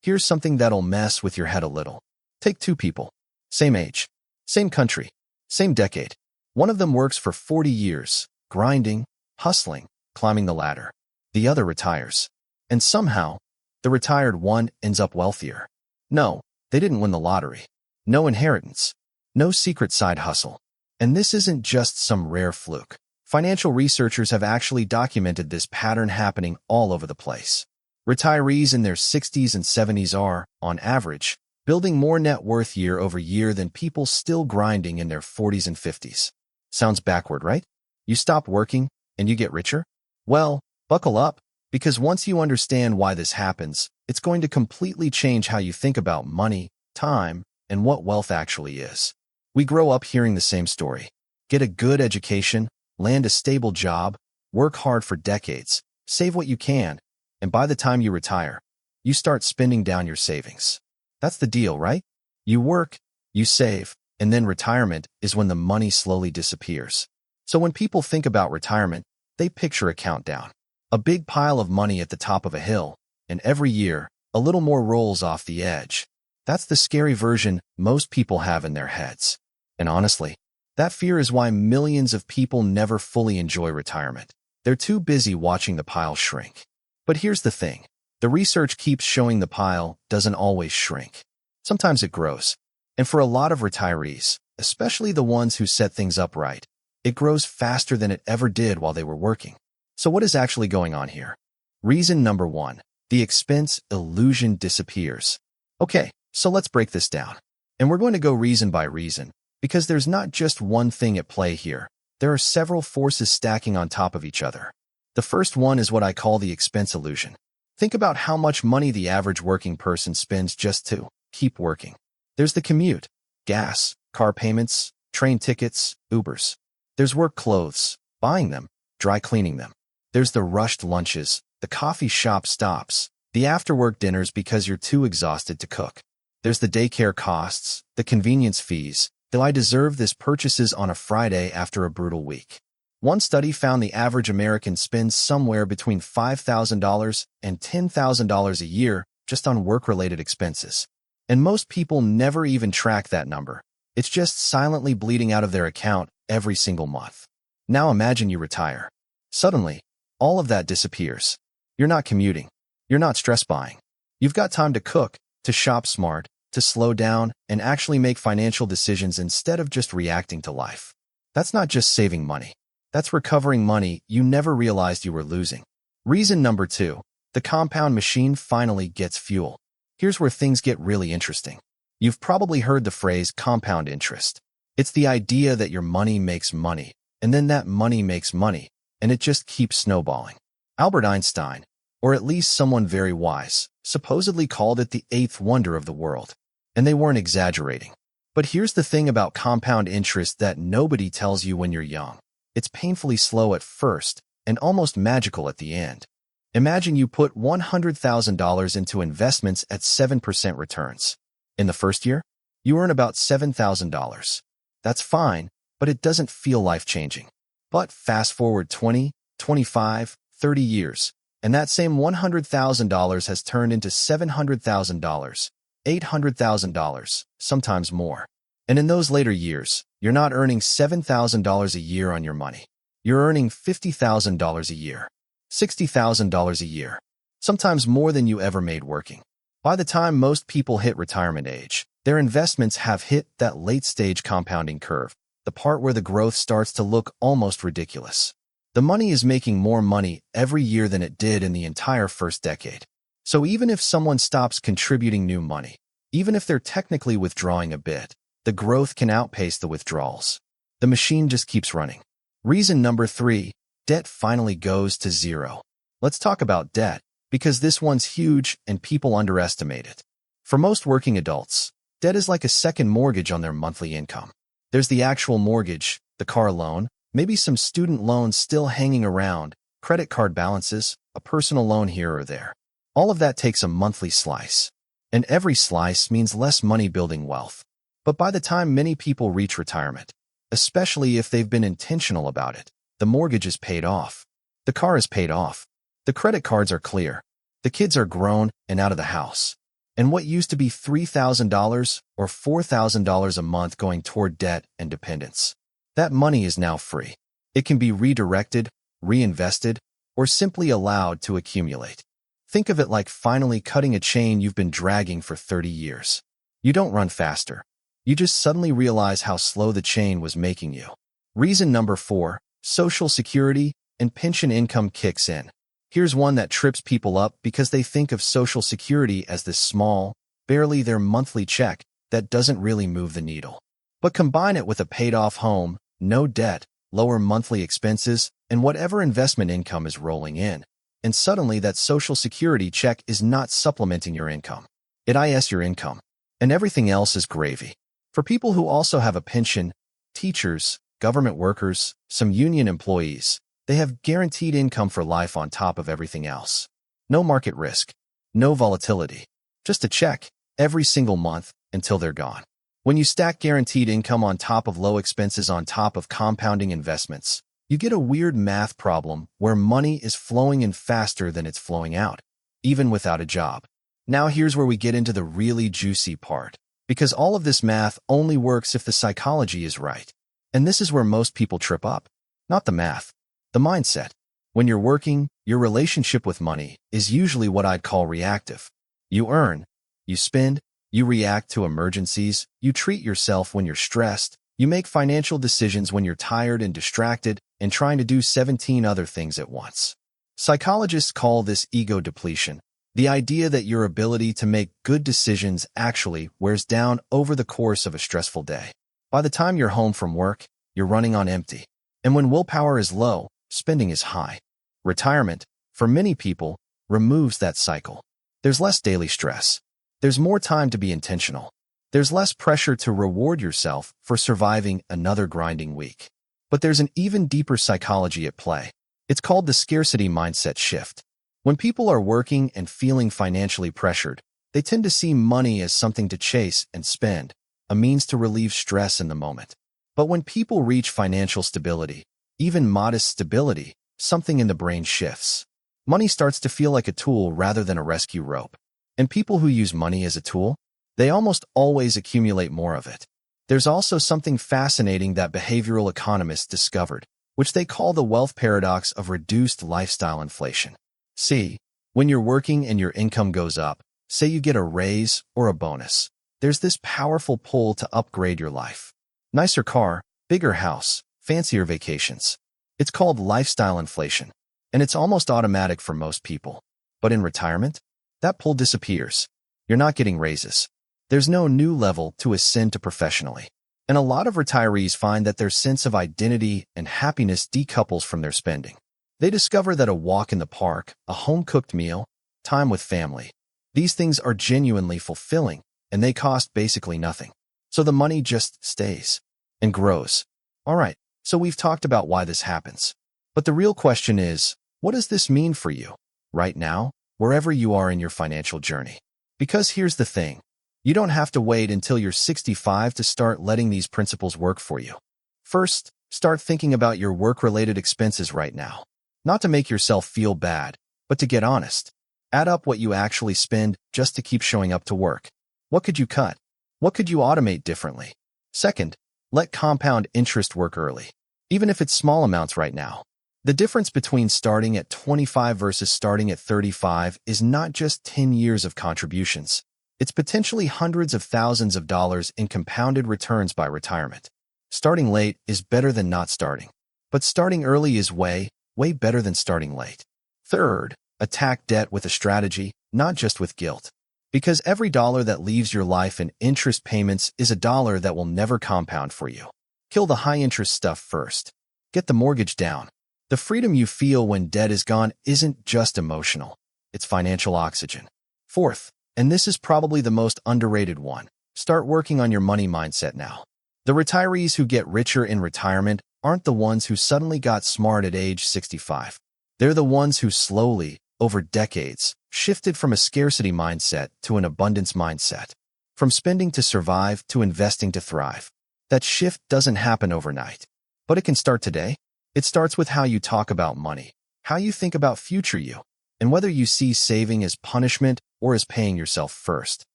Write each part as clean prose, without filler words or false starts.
Here's something that'll mess with your head a little. Take two people. Same age. Same country. Same decade. One of them works for 40 years, grinding, hustling, climbing the ladder. The other retires. And somehow, the retired one ends up wealthier. No, they didn't win the lottery. No inheritance. No secret side hustle. And this isn't just some rare fluke. Financial researchers have actually documented this pattern happening all over the place. Retirees in their 60s and 70s are, on average, building more net worth year over year than people still grinding in their 40s and 50s. Sounds backward, right? You stop working and you get richer? Well, buckle up, because once you understand why this happens, it's going to completely change how you think about money, time, and what wealth actually is. We grow up hearing the same story. Get a good education, land a stable job, work hard for decades, save what you can, and by the time you retire, you start spending down your savings. That's the deal, right? You work, you save, and then retirement is when the money slowly disappears. So when people think about retirement, they picture a countdown. A big pile of money at the top of a hill, and every year, a little more rolls off the edge. That's the scary version most people have in their heads. And honestly, that fear is why millions of people never fully enjoy retirement. They're too busy watching the pile shrink. But here's the thing. The research keeps showing the pile doesn't always shrink. Sometimes it grows. And for a lot of retirees, especially the ones who set things up right, it grows faster than it ever did while they were working. So what is actually going on here? Reason number one, the expense illusion disappears. Okay, so let's break this down. And we're going to go reason by reason, because there's not just one thing at play here. There are several forces stacking on top of each other. The first one is what I call the expense illusion. Think about how much money the average working person spends just to keep working. There's the commute, gas, car payments, train tickets, Ubers. There's work clothes, buying them, dry cleaning them. There's the rushed lunches, the coffee shop stops, the after-work dinners because you're too exhausted to cook. There's the daycare costs, the convenience fees, though I deserve this purchases on a Friday after a brutal week. One study found the average American spends somewhere between $5,000 and $10,000 a year just on work-related expenses. And most people never even track that number. It's just silently bleeding out of their account every single month. Now imagine you retire. Suddenly, all of that disappears. You're not commuting. You're not stress buying. You've got time to cook, to shop smart, to slow down, and actually make financial decisions instead of just reacting to life. That's not just saving money. That's recovering money you never realized you were losing. Reason number two, the compound machine finally gets fuel. Here's where things get really interesting. You've probably heard the phrase compound interest. It's the idea that your money makes money, and then that money makes money, and it just keeps snowballing. Albert Einstein, or at least someone very wise, supposedly called it the eighth wonder of the world. And they weren't exaggerating. But here's the thing about compound interest that nobody tells you when you're young. It's painfully slow at first and almost magical at the end. Imagine you put $100,000 into investments at 7% returns. In the first year, you earn about $7,000. That's fine, but it doesn't feel life-changing. But fast forward 20, 25, 30 years, and that same $100,000 has turned into $700,000, $800,000, sometimes more. And in those later years, you're not earning $7,000 a year on your money. You're earning $50,000 a year, $60,000 a year, sometimes more than you ever made working. By the time most people hit retirement age, their investments have hit that late-stage compounding curve, the part where the growth starts to look almost ridiculous. The money is making more money every year than it did in the entire first decade. So even if someone stops contributing new money, even if they're technically withdrawing a bit, the growth can outpace the withdrawals. The machine just keeps running. Reason number three, debt finally goes to zero. Let's talk about debt, because this one's huge and people underestimate it. For most working adults, debt is like a second mortgage on their monthly income. There's the actual mortgage, the car loan, maybe some student loans still hanging around, credit card balances, a personal loan here or there. All of that takes a monthly slice. And every slice means less money building wealth. But by the time many people reach retirement, especially if they've been intentional about it, the mortgage is paid off. The car is paid off. The credit cards are clear. The kids are grown and out of the house. and what used to be $3,000 or $4,000 a month going toward debt and dependence. That money is now free. It can be redirected, reinvested, or simply allowed to accumulate. Think of it like finally cutting a chain you've been dragging for 30 years. You don't run faster. You just suddenly realize how slow the chain was making you. Reason number 4, Social Security and pension income kicks in. Here's one that trips people up because they think of Social Security as this small, barely their monthly check that doesn't really move the needle. But combine it with a paid-off home, no debt, lower monthly expenses, and whatever investment income is rolling in, and suddenly that Social Security check is not supplementing your income. It is your income, and everything else is gravy. For people who also have a pension, teachers, government workers, some union employees, they have guaranteed income for life on top of everything else. No market risk, no volatility, just a check every single month until they're gone. When you stack guaranteed income on top of low expenses on top of compounding investments, you get a weird math problem where money is flowing in faster than it's flowing out, even without a job. Now here's where we get into the really juicy part, because all of this math only works if the psychology is right. And this is where most people trip up. Not the math, the mindset. When you're working, your relationship with money is usually what I'd call reactive. You earn, you spend, you react to emergencies, you treat yourself when you're stressed, you make financial decisions when you're tired and distracted and trying to do 17 other things at once. Psychologists call this ego depletion, the idea that your ability to make good decisions actually wears down over the course of a stressful day. By the time you're home from work, you're running on empty. And when willpower is low, spending is high. Retirement, for many people, removes that cycle. There's less daily stress. There's more time to be intentional. There's less pressure to reward yourself for surviving another grinding week. But there's an even deeper psychology at play. It's called the scarcity mindset shift. When people are working and feeling financially pressured, they tend to see money as something to chase and spend, a means to relieve stress in the moment. But when people reach financial stability, even modest stability, something in the brain shifts. Money starts to feel like a tool rather than a rescue rope. And people who use money as a tool, they almost always accumulate more of it. There's also something fascinating that behavioral economists discovered, which they call the wealth paradox of reduced lifestyle inflation. See, when you're working and your income goes up, say you get a raise or a bonus, there's this powerful pull to upgrade your life. Nicer car, bigger house, fancier vacations. It's called lifestyle inflation, and it's almost automatic for most people. But in retirement, that pull disappears. You're not getting raises. There's no new level to ascend to professionally. And a lot of retirees find that their sense of identity and happiness decouples from their spending. They discover that a walk in the park, a home-cooked meal, time with family, these things are genuinely fulfilling, and they cost basically nothing. So the money just stays and grows. All right, so we've talked about why this happens. But the real question is, what does this mean for you, right now, wherever you are in your financial journey? Because here's the thing. You don't have to wait until you're 65 to start letting these principles work for you. First, start thinking about your work-related expenses right now. Not to make yourself feel bad, but to get honest. Add up what you actually spend just to keep showing up to work. What could you cut? What could you automate differently? Second, let compound interest work early, even if it's small amounts right now. The difference between starting at 25 versus starting at 35 is not just 10 years of contributions. It's potentially hundreds of thousands of dollars in compounded returns by retirement. Starting late is better than not starting, but starting early is way better than starting late. Third, attack debt with a strategy, not just with guilt. Because every dollar that leaves your life in interest payments is a dollar that will never compound for you. Kill the high-interest stuff first. Get the mortgage down. The freedom you feel when debt is gone isn't just emotional. It's financial oxygen. Fourth, and this is probably the most underrated one, start working on your money mindset now. The retirees who get richer in retirement aren't the ones who suddenly got smart at age 65. They're the ones who slowly, over decades, shifted from a scarcity mindset to an abundance mindset. From spending to survive to investing to thrive. That shift doesn't happen overnight, but it can start today. It starts with how you talk about money, how you think about future you, and whether you see saving as punishment or as paying yourself first.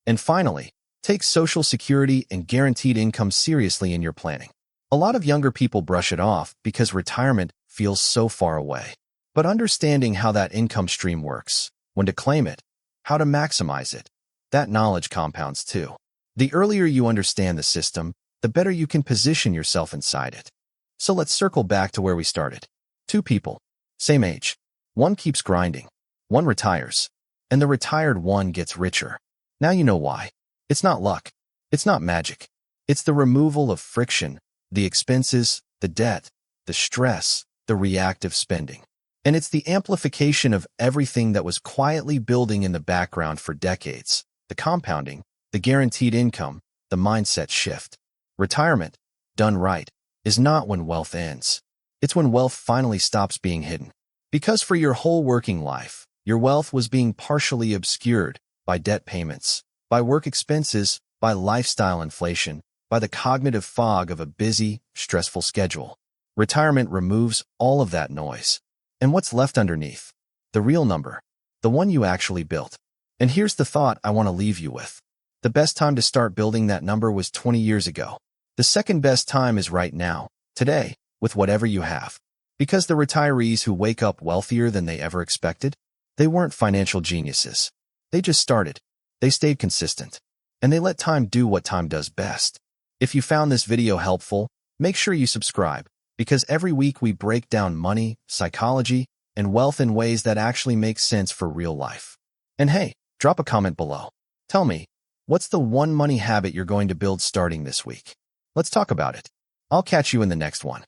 And finally, take Social Security and guaranteed income seriously in your planning. A lot of younger people brush it off because retirement feels so far away. But understanding how that income stream works, when to claim it, how to maximize it, that knowledge compounds too. The earlier you understand the system, the better you can position yourself inside it. So let's circle back to where we started. Two people, same age. One keeps grinding, one retires, and the retired one gets richer. Now you know why. It's not luck. It's not magic. It's the removal of friction, the expenses, the debt, the stress, the reactive spending. And it's the amplification of everything that was quietly building in the background for decades. The compounding, the guaranteed income, the mindset shift. Retirement, done right, is not when wealth ends. It's when wealth finally stops being hidden. Because for your whole working life, your wealth was being partially obscured by debt payments, by work expenses, by lifestyle inflation, by the cognitive fog of a busy, stressful schedule. Retirement removes all of that noise. And what's left underneath? The real number, the one you actually built. And here's the thought I want to leave you with. The best time to start building that number was 20 years ago. The second best time is right now, today, with whatever you have. Because the retirees who wake up wealthier than they ever expected, they weren't financial geniuses. They just started. They stayed consistent. And they let time do what time does best. If you found this video helpful, make sure you subscribe, because every week we break down money, psychology, and wealth in ways that actually make sense for real life. And hey, drop a comment below. Tell me, what's the one money habit you're going to build starting this week? Let's talk about it. I'll catch you in the next one.